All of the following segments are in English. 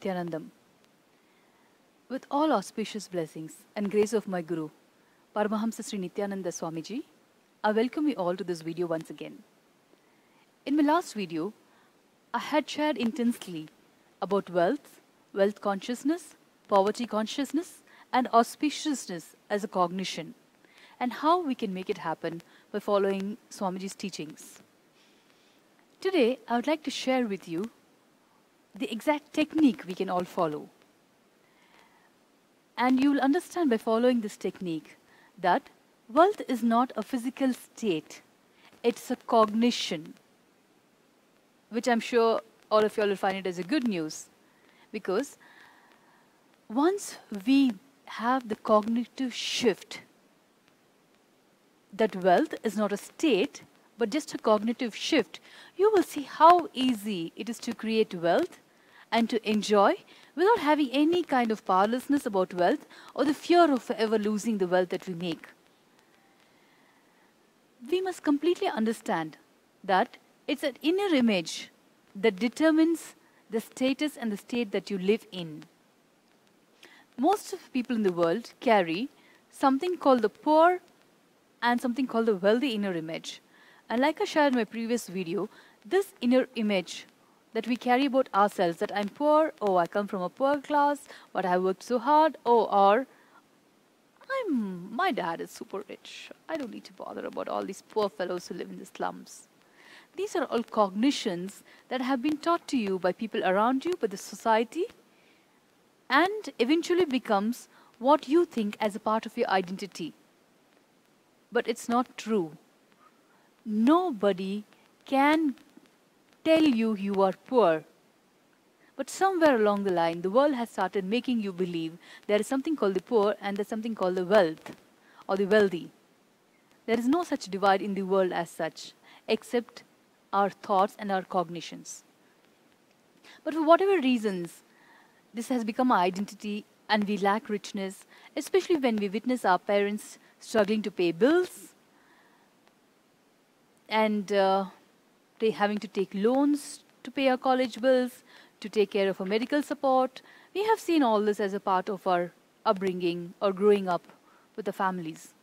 Nithyanandam. With all auspicious blessings and grace of my Guru, Paramahamsa Sri Nithyananda Swamiji, I welcome you all to this video once again. In my last video, I had shared intensely about wealth, wealth consciousness, poverty consciousness, and auspiciousness as a cognition, and how we can make it happen by following Swamiji's teachings. Today, I would like to share with you the exact technique we can all follow. And you will understand by following this technique that wealth is not a physical state, it's a cognition, which I'm sure all of you all will find it as a good news, because once we have the cognitive shift that wealth is not a state but just a cognitive shift, you will see how easy it is to create wealth and to enjoy without having any kind of powerlessness about wealth or the fear of forever losing the wealth that we make. We must completely understand that it's an inner image that determines the status and the state that you live in. Most of the people in the world carry something called the poor and something called the wealthy inner image. And like I shared in my previous video, this inner image that we carry about ourselves, that I'm poor, oh, I come from a poor class, but I worked so hard, oh, or my dad is super rich. I don't need to bother about all these poor fellows who live in the slums. These are all cognitions that have been taught to you by people around you, by the society, and eventually becomes what you think as a part of your identity. But it's not true. Nobody can tell you you are poor. But somewhere along the line, the world has started making you believe there is something called the poor and there's something called the wealth or the wealthy. There is no such divide in the world as such, except our thoughts and our cognitions. But for whatever reasons, this has become our identity and we lack richness, especially when we witness our parents struggling to pay bills and having to take loans to pay our college bills, to take care of our medical support. We have seen all this as a part of our upbringing or growing up with the families.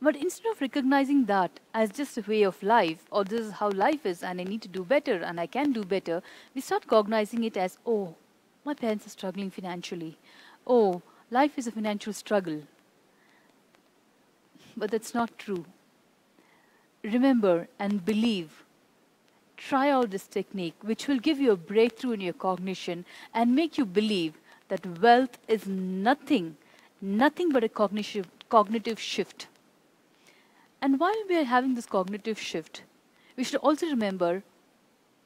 But instead of recognizing that as just a way of life, or this is how life is and I need to do better and I can do better, we start cognizing it as, oh, my parents are struggling financially. Oh, life is a financial struggle. But that's not true. Remember and believe. Try out this technique, which will give you a breakthrough in your cognition and make you believe that wealth is nothing but a cognitive shift. And while we are having this cognitive shift, we should also remember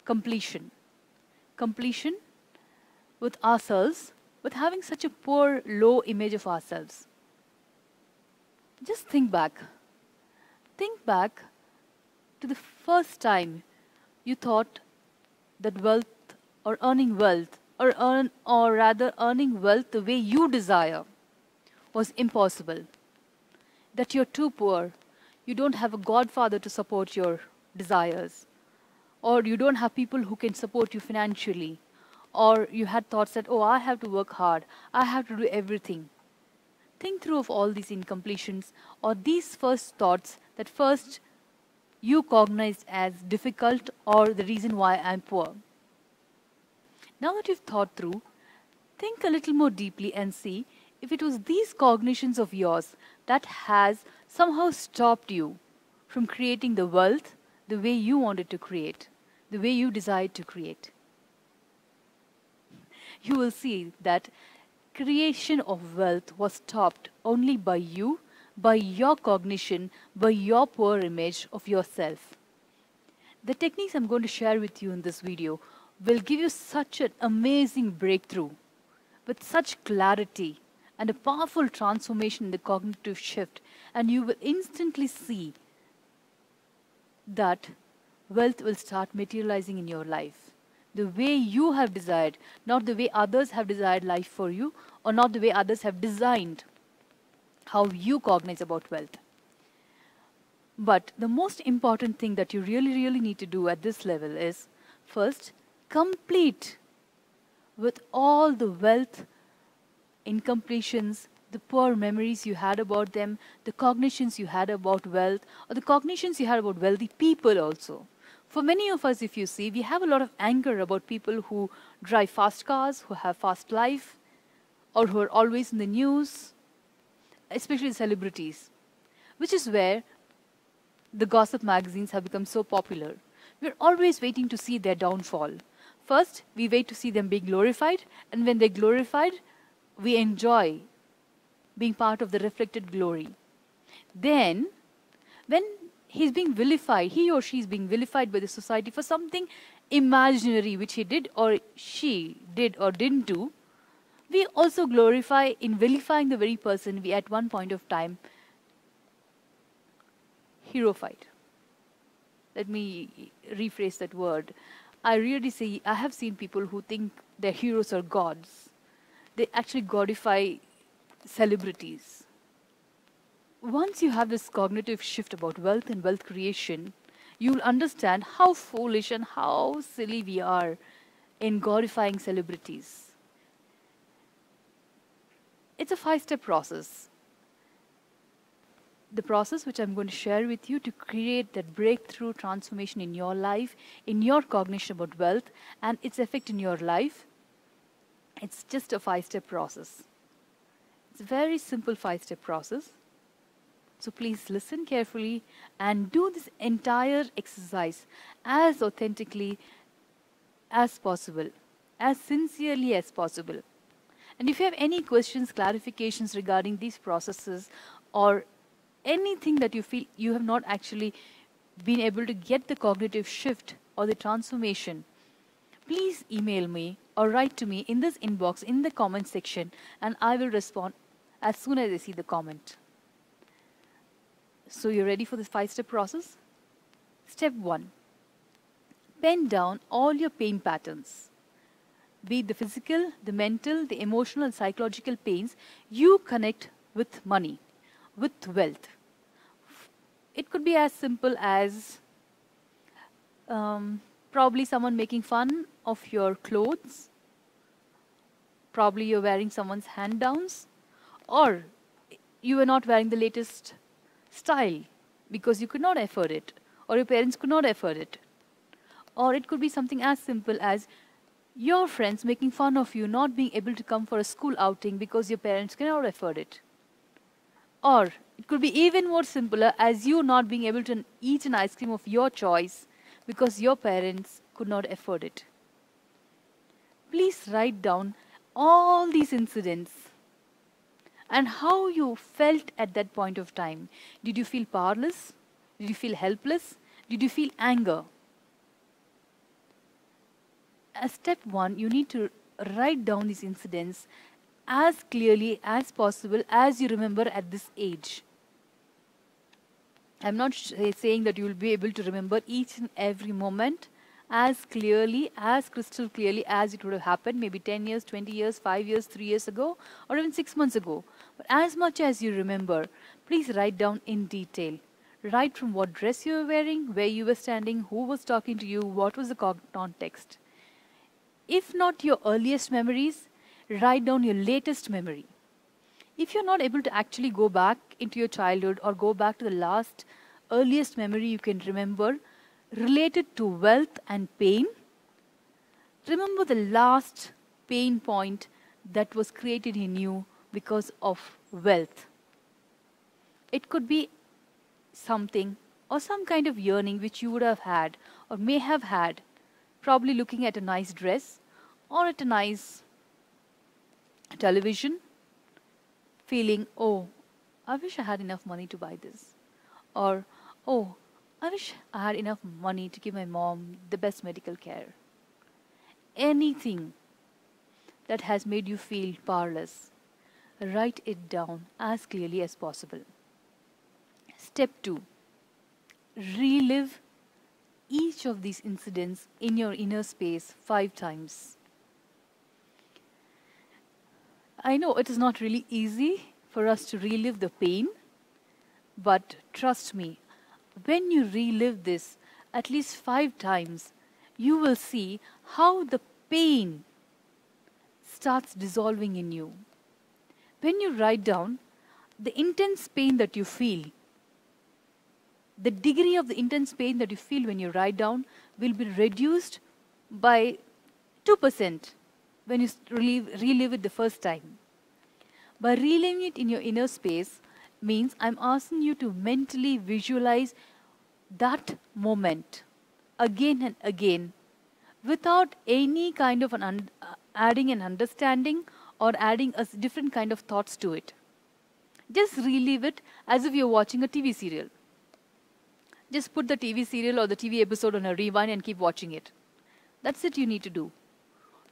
completion. Completion with ourselves, with having such a poor, low image of ourselves. Just think back. Think back to the first time you thought that wealth or earning wealth or rather earning wealth the way you desire was impossible. That you're too poor, you don't have a godfather to support your desires, or you don't have people who can support you financially, or you had thoughts that, oh, I have to work hard, I have to do everything. Think through of all these incompletions or these first thoughts that first you cognized as difficult or the reason why I'm poor. Now that you've thought through, think a little more deeply and see if it was these cognitions of yours that has somehow stopped you from creating the wealth the way you wanted to create, the way you desired to create. You will see that creation of wealth was stopped only by you, by your cognition, by your poor image of yourself. The techniques I'm going to share with you in this video will give you such an amazing breakthrough with such clarity and a powerful transformation in the cognitive shift, and you will instantly see that wealth will start materializing in your life the way you have desired, not the way others have desired life for you, or not the way others have designed how you cognize about wealth. But the most important thing that you really need to do at this level is, first, complete with all the wealth, incompletions, the poor memories you had about them, the cognitions you had about wealth, or the cognitions you had about wealthy people also. For many of us, if you see, we have a lot of anger about people who drive fast cars, who have fast life, or who are always in the news, especially celebrities, which is where the gossip magazines have become so popular. We're always waiting to see their downfall. First, we wait to see them being glorified, and when they're glorified, we enjoy being part of the reflected glory. Then, when he's being vilified, he or she is being vilified by the society for something imaginary which he did or she did or didn't do, we also glorify in vilifying the very person we at one point of time heroified. Let me rephrase that word. I have seen people who think their heroes are gods. They actually godify celebrities. Once you have this cognitive shift about wealth and wealth creation, you'll understand how foolish and how silly we are in godifying celebrities. It's a 5-step process. The process which I'm going to share with you to create that breakthrough transformation in your life, in your cognition about wealth and its effect in your life, it's just a 5-step process. It's a very simple 5-step process. So please listen carefully and do this entire exercise as authentically as possible, as sincerely as possible. And if you have any questions, clarifications regarding these processes, or anything that you feel you have not actually been able to get the cognitive shift or the transformation, please email me or write to me in this inbox in the comment section, and I will respond as soon as I see the comment. So you're ready for this 5-step process? Step 1. Pen down all your pain patterns. Be it the physical, the mental, the emotional and psychological pains you connect with money, with wealth. It could be as simple as probably someone making fun of your clothes. Probably you're wearing someone's hand-downs, or you are not wearing the latest style because you could not afford it, or your parents could not afford it. Or it could be something as simple as your friends making fun of you not being able to come for a school outing because your parents cannot afford it. Or it could be even more simpler as you not being able to eat an ice cream of your choice because your parents could not afford it. Please write down all these incidents and how you felt at that point of time. Did you feel powerless? Did you feel helpless? Did you feel anger? As step 1, you need to write down these incidents as clearly as possible as you remember at this age. I'm not saying that you will be able to remember each and every moment as clearly, as crystal clearly as it would have happened maybe 10 years, 20 years, 5 years, 3 years ago, or even 6 months ago. But as much as you remember, please write down in detail. Write from what dress you were wearing, where you were standing, who was talking to you, what was the context. If not your earliest memories, write down your latest memory. If you're not able to actually go back into your childhood or go back to the last earliest memory you can remember related to wealth and pain, remember the last pain point that was created in you because of wealth. It could be something or some kind of yearning which you would have had or may have had, probably looking at a nice dress or at a nice television, feeling, oh, I wish I had enough money to buy this. Or, oh, I wish I had enough money to give my mom the best medical care. Anything that has made you feel powerless, write it down as clearly as possible. Step 2. Relive each of these incidents in your inner space 5 times. I know it is not really easy for us to relive the pain, but trust me, when you relive this at least 5 times, you will see how the pain starts dissolving in you. When you write down, the intense pain that you feel, the degree of the intense pain that you feel when you write down will be reduced by 2% when you relive it the first time. By reliving it in your inner space means I'm asking you to mentally visualize that moment again and again without any kind of adding an understanding or adding a different kind of thoughts to it. Just relive it as if you're watching a TV serial. Just put the TV serial or the TV episode on a rewind and keep watching it. That's it you need to do.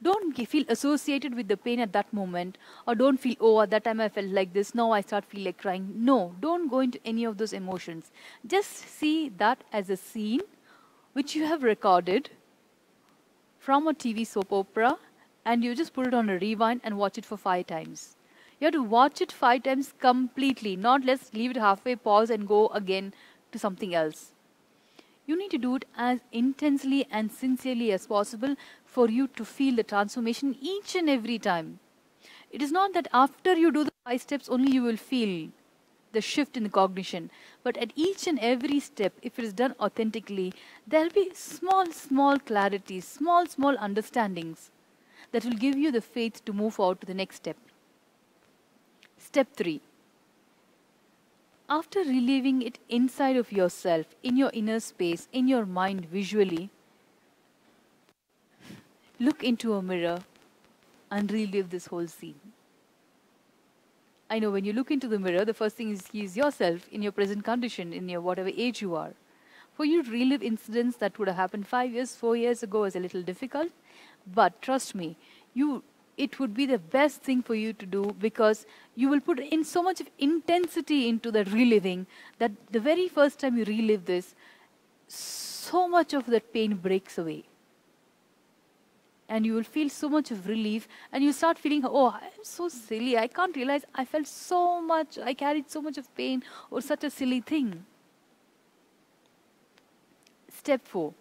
Don't feel associated with the pain at that moment, or don't feel, oh, at that time I felt like this, now I start feel like crying. No, don't go into any of those emotions. Just see that as a scene which you have recorded from a TV soap opera, and you just put it on a rewind and watch it for 5 times. You have to watch it 5 times completely, not let's leave it halfway, pause and go again to something else. You need to do it as intensely and sincerely as possible for you to feel the transformation each and every time. It is not that after you do the 5 steps only you will feel the shift in the cognition, but at each and every step, if it is done authentically, there will be small clarities, small understandings that will give you the faith to move forward to the next step. Step 3. After reliving it inside of yourself, in your inner space, in your mind visually, look into a mirror and relive this whole scene. I know when you look into the mirror, the first thing is yourself in your present condition, in your whatever age you are. For you to relive incidents that would have happened 5 years, 4 years ago is a little difficult, but trust me, it would be the best thing for you to do, because you will put in so much of intensity into the reliving that the very first time you relive this, so much of that pain breaks away. And you will feel so much of relief, and you start feeling, oh, I'm so silly. I can't realize I felt so much, I carried so much of pain or such a silly thing. Step 4.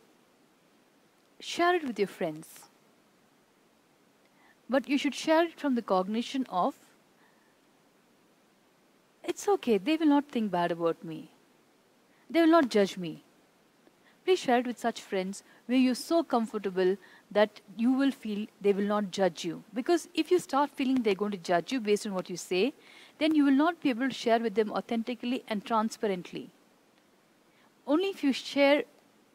Share it with your friends. But you should share it from the cognition of, it's okay, they will not think bad about me. They will not judge me. Please share it with such friends where you're so comfortable that you will feel they will not judge you. Because if you start feeling they're going to judge you based on what you say, then you will not be able to share with them authentically and transparently. Only if you share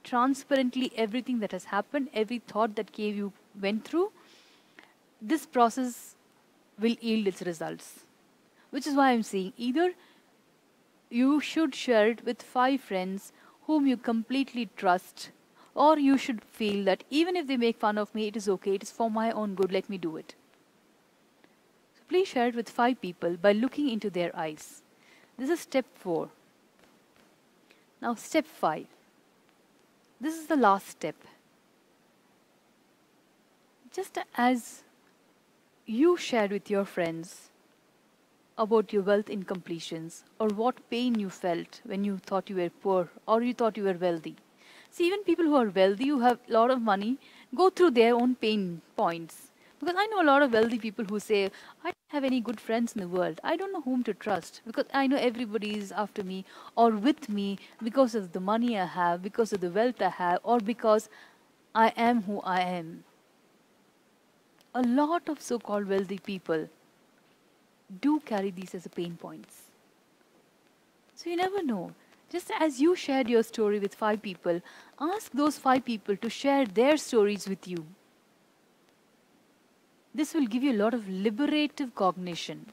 transparently everything that has happened, every thought that you went through, this process will yield its results. Which is why I'm saying either you should share it with 5 friends whom you completely trust, or you should feel that even if they make fun of me, it is okay, it is for my own good, let me do it. So please share it with 5 people by looking into their eyes. This is step 4. Now step 5. This is the last step. Just as you shared with your friends about your wealth incompletions, or what pain you felt when you thought you were poor or you thought you were wealthy. See, even people who are wealthy, who have a lot of money, go through their own pain points. Because I know a lot of wealthy people who say, I don't have any good friends in the world. I don't know whom to trust, because I know everybody is after me or with me because of the money I have, because of the wealth I have, or because I am who I am. A lot of so-called wealthy people do carry these as a pain points. So you never know. Just as you shared your story with 5 people, ask those 5 people to share their stories with you. This will give you a lot of liberative cognition.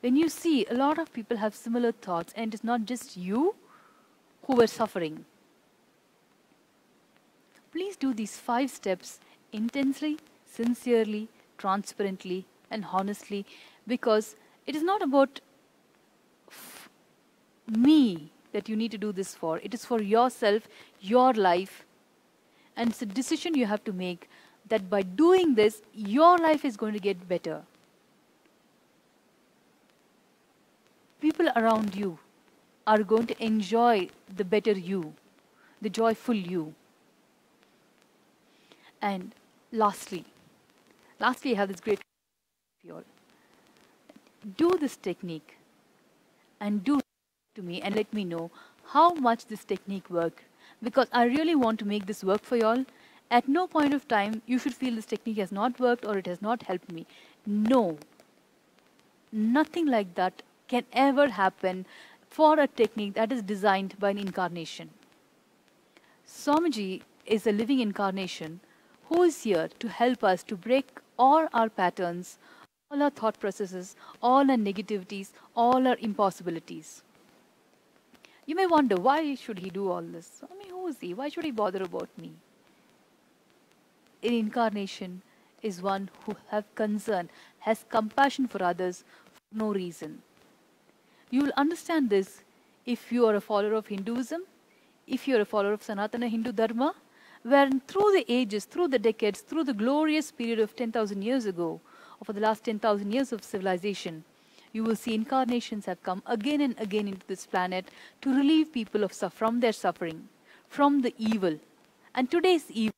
When you see a lot of people have similar thoughts, and it's not just you who were suffering. Please do these 5 steps intensely, sincerely, transparently, and honestly, because it is not about me that you need to do this for. It is for yourself, your life, and it's a decision you have to make that by doing this, your life is going to get better. People around you are going to enjoy the better you, the joyful you. And lastly, I have this great you all. Do this technique and do to me and let me know how much this technique worked, because I really want to make this work for y'all. At no point of time you should feel this technique has not worked or it has not helped me. No, nothing like that can ever happen for a technique that is designed by an incarnation. Swamiji is a living incarnation who is here to help us to break all our patterns, all our thought processes, all our negativities, all our impossibilities. You may wonder, why should he do all this? I mean, who is he? Why should he bother about me? An incarnation is one who has concern, has compassion for others for no reason. You will understand this if you are a follower of Hinduism, if you are a follower of Sanatana Hindu Dharma, where through the ages, through the decades, through the glorious period of 10,000 years ago, or for the last 10,000 years of civilization, you will see incarnations have come again and again into this planet to relieve people of from their suffering, from the evil. And today's evil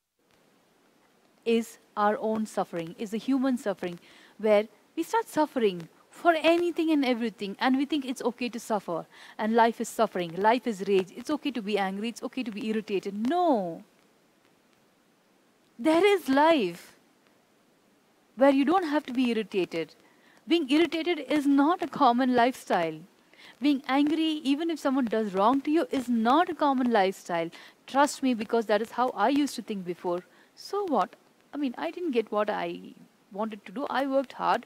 is our own suffering, is the human suffering, where we start suffering for anything and everything, and we think it's okay to suffer, and life is suffering, life is rage, it's okay to be angry, it's okay to be irritated. No. There is life where you don't have to be irritated. Being irritated is not a common lifestyle. Being angry, even if someone does wrong to you, is not a common lifestyle. Trust me, because that is how I used to think before. So what? I mean, I didn't get what I wanted to do. I worked hard.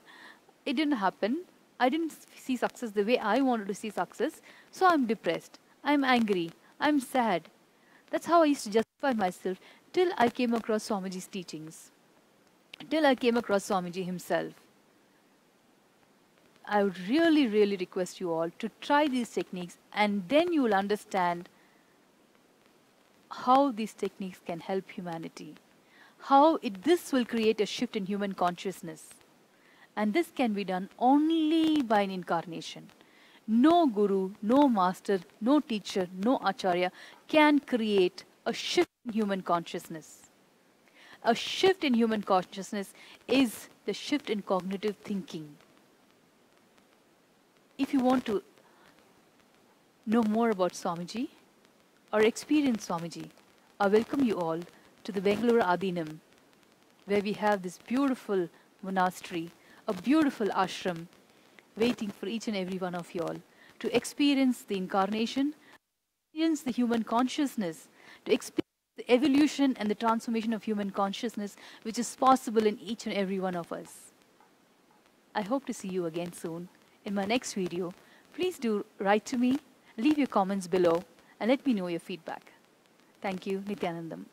It didn't happen. I didn't see success the way I wanted to see success. So I'm depressed. I'm angry. I'm sad. That's how I used to justify myself till I came across Swamiji's teachings. Till I came across Swamiji himself. I would really, really request you all to try these techniques, and then you will understand how these techniques can help humanity. How this will create a shift in human consciousness. And this can be done only by an incarnation. No guru, no master, no teacher, no acharya can create a shift in human consciousness. A shift in human consciousness is the shift in cognitive thinking. If you want to know more about Swamiji or experience Swamiji, I welcome you all to the Bengaluru Adinam, where we have this beautiful monastery, a beautiful ashram, waiting for each and every one of you all to experience the incarnation, experience the human consciousness, to experience the evolution and the transformation of human consciousness, which is possible in each and every one of us. I hope to see you again soon in my next video. Please do write to me, leave your comments below, and let me know your feedback. Thank you, Nithyanandam.